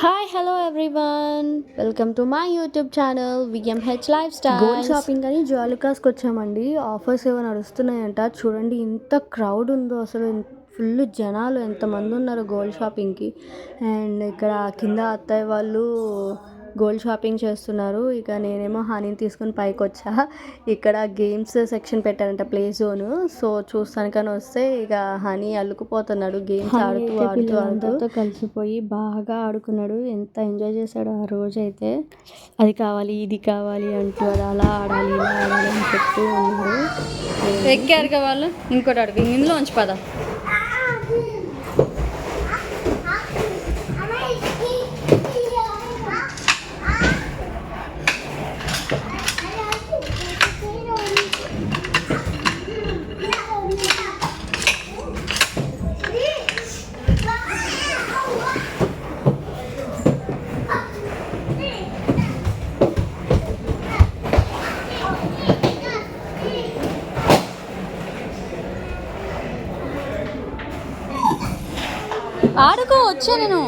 Hi hello everyone, welcome to my YouTube channel VMH lifestyle. Gold shopping అని జ్యువెలర్స్కి వచ్చామండి. Offers ఏమైనా నడుస్తున్నాయంట. చూడండి ఎంత క్రౌడ్ ఉందో, అసలు ఫుల్ జనాలు ఎంతమంది ఉన్నారు గోల్డ్ షాపింగ్కి. అండ్ ఇక్కడ కింద అత్తయ్య వాళ్ళు గోల్డ్ షాపింగ్ చేస్తున్నారు. ఇక నేనేమో హనీని తీసుకొని పైకి వచ్చా. ఇక్కడ గేమ్స్ సెక్షన్ పెట్టారంట, ప్లే జోన్. సో చూస్తానికని వస్తే ఇక హనీ అల్లుకుపోతున్నాడు. గేమ్స్ ఆడుతూ అందరితో కలిసిపోయి బాగా ఆడుకున్నాడు. ఎంత ఎంజాయ్ చేశాడు ఆ రోజైతే. అది కావాలి ఇది కావాలి అంటూ అది అలా ఆడాలి ఇలా ఆడాలి అని చెప్తూ ఉన్నాడు. ఎక్కారుగా వాళ్ళు. ఇంకోటి అడుగు, ఇందులో ఉంచి పద. ఆడుకో, వచ్చా నేను.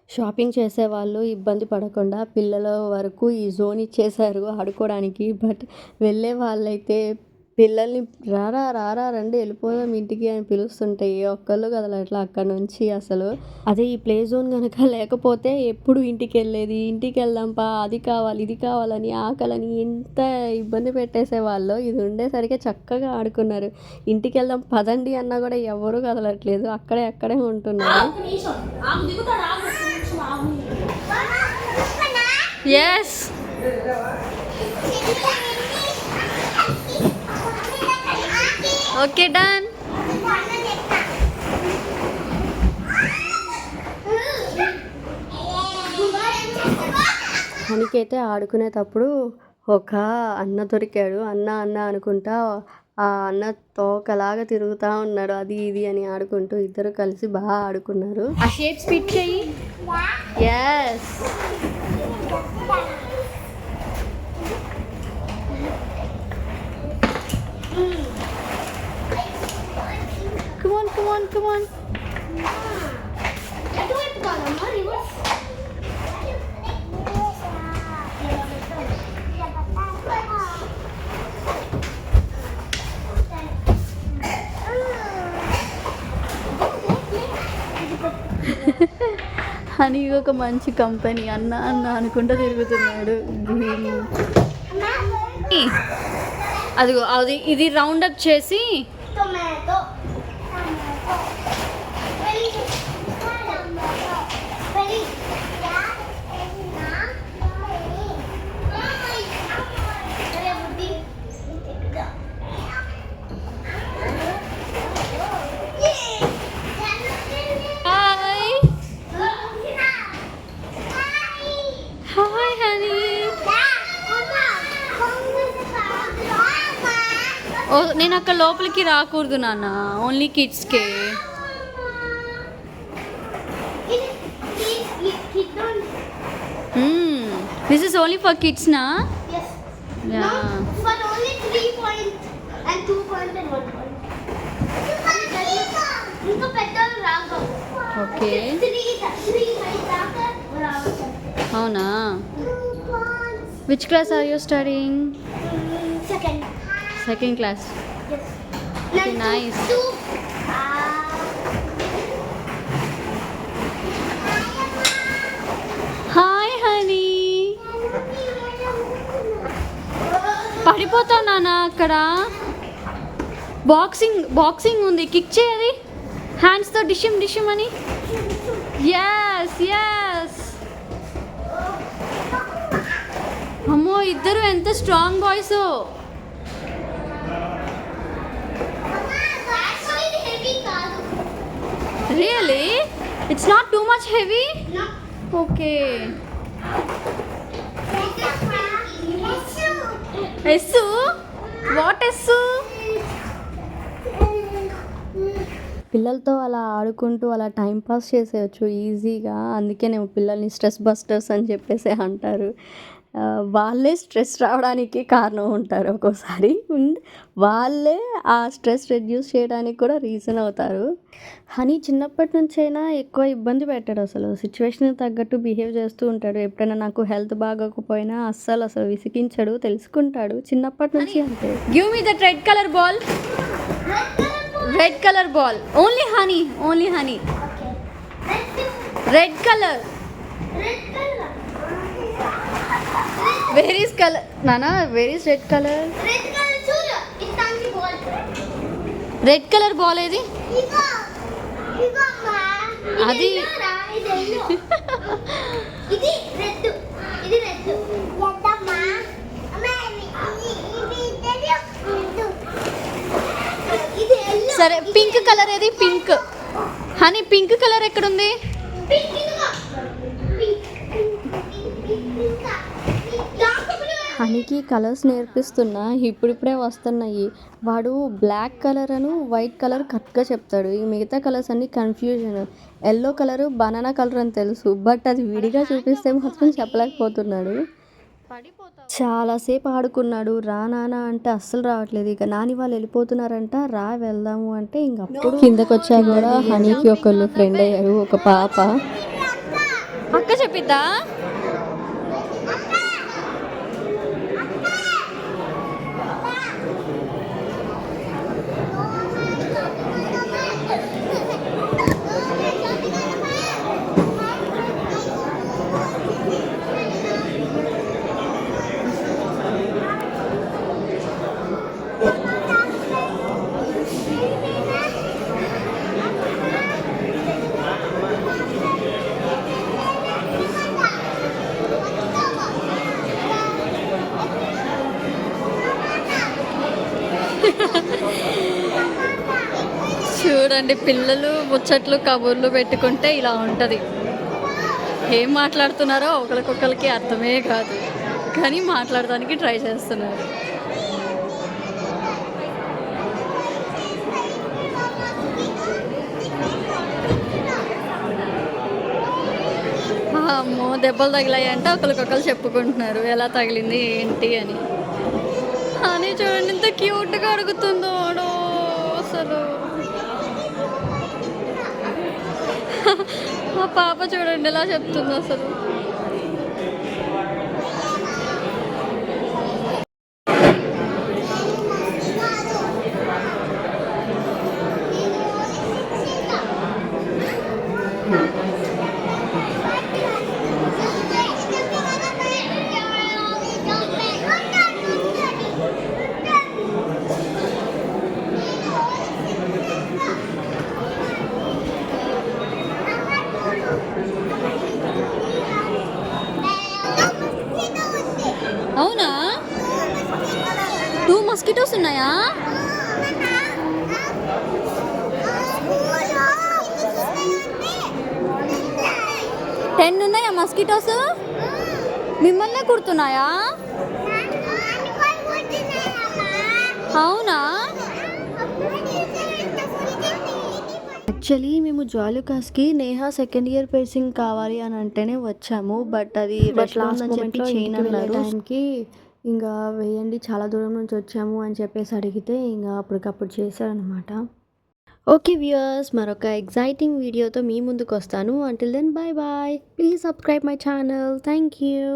షాపింగ్ చేసే వాళ్ళు ఇబ్బంది పడకుండా పిల్లల వరకు ఈ జోన్ ఇచ్చేశారు ఆడుకోవడానికి. బట్ వెళ్ళే వాళ్ళైతే పిల్లల్ని రారా రారా రండి వెళ్ళిపోదాం ఇంటికి అని పిలుస్తుంటే ఒక్కళ్ళు కదలట్లా అక్కడ నుంచి అసలు. అదే ఈ ప్లే జోన్ కనుక లేకపోతే ఎప్పుడు ఇంటికి వెళ్ళేది, ఇంటికి వెళ్దాంపా అది కావాలి ఇది కావాలని ఆకలని ఎంత ఇబ్బంది పెట్టేసేవాళ్ళు. ఇది ఉండేసరికి చక్కగా ఆడుకున్నారు. ఇంటికి వెళ్దాం పదండి అన్నా కూడా ఎవరు కదలట్లేదు, అక్కడే ఉంటున్నారు. Yes, okay done. హనీకైతే ఆడుకునేటప్పుడు ఒక అన్న దొరికాడు. అన్న అనుకుంటా ఆ అన్న తోకలాగా తిరుగుతూ ఉన్నాడు, అది ఇది అని ఆడుకుంటూ. ఇద్దరు కలిసి బాగా ఆడుకున్నారు. ఆ షేప్ స్పిట్ చెయ్యి. Yes, come on. హనీ ఒక మంచి కంపెనీ. అన్న అనుకుంటూ తిరుగుతున్నాడు. అదిగో అది ఇది రౌండ్ అప్ చేసి నేను అక్కడ లోపలికి రాకూడదు నాన్న, ఓన్లీ కిడ్స్కే. This is only for kids నా? ఓకే, అవునా? Which class are you studying? Second class. Yes. Okay, nice. Hi honey. పడిపోతావు నాన్న అక్కడ. బాక్సింగ్ ఉంది, కిక్ చేయాలి హ్యాండ్స్తో డిషిమ్ అని. Yes yes. అమ్మో, ఇద్దరు ఎంత strong boys. Really? It's not too much heavy? No. Okay. Essu? What Essu? పిల్లలతో అలా ఆడుకుంటూ అలా టైం పాస్ చేసేయచ్చు ఈజీగా. అందుకేనేమో పిల్లల్ని స్ట్రెస్ బస్టర్స్ అని చెప్పేసి అంటారు. వాళ్ళే స్ట్రెస్ రావడానికి కారణం ఉంటారు ఒక్కోసారి. వాళ్ళే ఆ స్ట్రెస్ రెడ్యూస్ చేయడానికి కూడా రీజన్ అవుతారు. హనీ చిన్నప్పటి నుంచైనా ఎక్కువ ఇబ్బంది పెట్టాడు అసలు. సిచ్యువేషన్‌కి తగ్గట్టు బిహేవ్ చేస్తూ ఉంటాడు. ఎప్పుడైనా నాకు హెల్త్ బాగోకపోయినా అస్సలు విసిగించడు. తెలుసుకుంటాడు. చిన్నప్పటి నుంచి అంతే. Give me that red colour ball. Red colour ball. Only Honey. Only Honey. Red colour. Where is colour నానా? Where is red colour? Red colour ball ఏది? అది సరే పింక్ కలర్ ఏది? పింక్. హనీ పింక్ కలర్ ఎక్కడుంది? హనీకి colours నేర్పిస్తున్నా ఇప్పుడిప్పుడే వస్తున్నాయి. వాడు బ్లాక్ కలర్ వైట్ కలర్ కరెక్ట్గా చెప్తాడు. ఈ మిగతా కలర్స్ అన్నీ confusion. Yellow colour banana colour అని తెలుసు, బట్ అది విడిగా చూపిస్తే మాత్రం చెప్పలేకపోతున్నాడు. చాలాసేపు ఆడుకున్నాడు. రా నాన్న అంటే అస్సలు రావట్లేదు. ఇక నాని వాళ్ళు వెళ్ళిపోతున్నారంట, రా వెళ్దాము అంటే ఇంకప్పుడు కిందకు వచ్చా కూడా హనీకి ఒకళ్ళు ఫ్రెండ్ అయ్యారు, ఒక పాప. అక్క చెప్పిద్దా? చూడండి, పిల్లలు ముచ్చట్లు కబుర్లు పెట్టుకుంటే ఇలా ఉంటుంది. ఏం మాట్లాడుతున్నారో ఒకరికొకరికి అర్థమే కాదు, కానీ మాట్లాడడానికి ట్రై చేస్తున్నారు. అమ్మో దెబ్బలు తగిలాయంటే ఒకరికొకరు చెప్పుకుంటున్నారు ఎలా తగిలింది ఏంటి అని. అని చూడండి ఎంత క్యూట్గా అడుగుతుందో అసలు. మా పాప చూడండి ఎలా చెప్తుందో అసలు. అవునా? 2 మస్కిటోస్ ఉన్నాయా? టెన్ ఉన్నాయా మస్కిటోస్? మిమ్మల్నే కుడుతున్నాయా? అవునా? యాక్చువల్లీ మేము జాలుకాస్కి నేహా సెకండ్ ఇయర్ పేసింగ్ కావాలి అని అంటేనే వచ్చాము, బట్ అది లాస్ట్ మూమెంట్లో చైన్ అన్నారు. టైంకి ఇంకా వేయండి, చాలా దూరం నుంచి వచ్చాము అని చెప్పేసి అడిగితే ఇంకా అప్పటికప్పుడు చేశారనమాట. ఓకే వ్యూయర్స్, మరొక ఎగ్జైటింగ్ వీడియోతో మీ ముందుకు వస్తాను. Until then bye bye. Please subscribe my channel. Thank you.